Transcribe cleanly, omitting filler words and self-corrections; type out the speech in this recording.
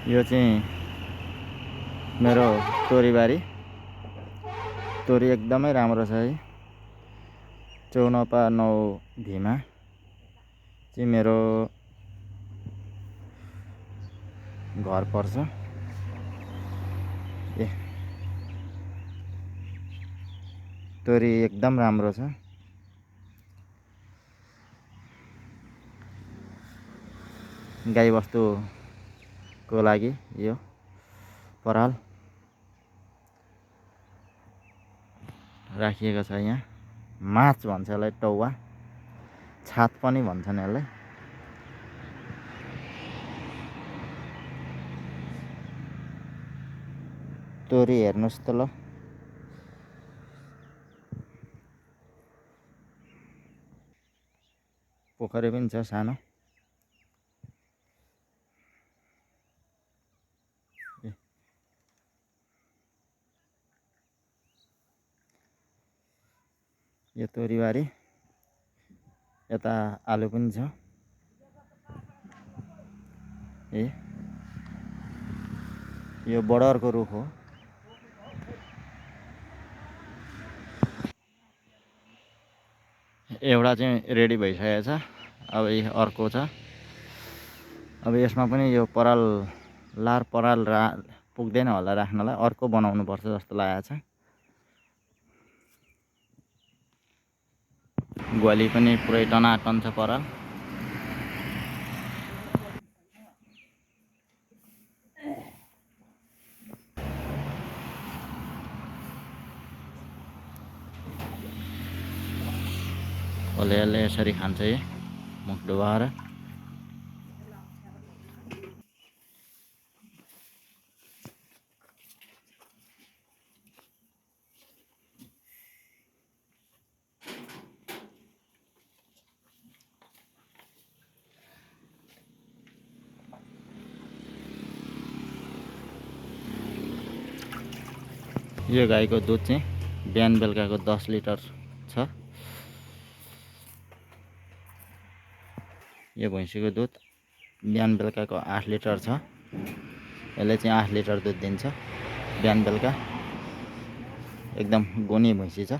यो चाहिँ मेरो तोरीबारी। तोरी एकदमै राम्रो छ है। 54/9 धिमा चाहिँ मेरो घर पर्छ। तोरी एकदम राम्रो छ। गाईबस्तुको लागि यो पराल राखिएको छ। यहाँ माछ भन्छ यसलाई, टौवा छात पनि भन्छन् यसलाई। तोरी हेर्नुहोस् त ल। पोखरी पनि छ सानो। यो तोरीबारी। यता आलु पनि छ। यो बडरको रुख हो। एउटा चाहिँ रेडी भइसकेको छ। अब अर्को छ। अब यसमा पनि यो पराल पुग्दैन होला राख्नलाई। अर्को बनाउनु पर्छ जस्तो लागेको छ। ग्वाली पनि पुरै टनाटन छ पराल। अलिअलि यसरी खान्छ यो मुख डुबाएर। यो गाईको दुध चाहिँ बिहान बेलुकाको 10 लिटर छ। यो भैँसीको दुध बिहान बेलुकाको 8 लिटर छ। यसले चाहिँ 8 लिटर दुध दिन्छ बिहान बेलुका। एकदम गुनी भैँसी छ।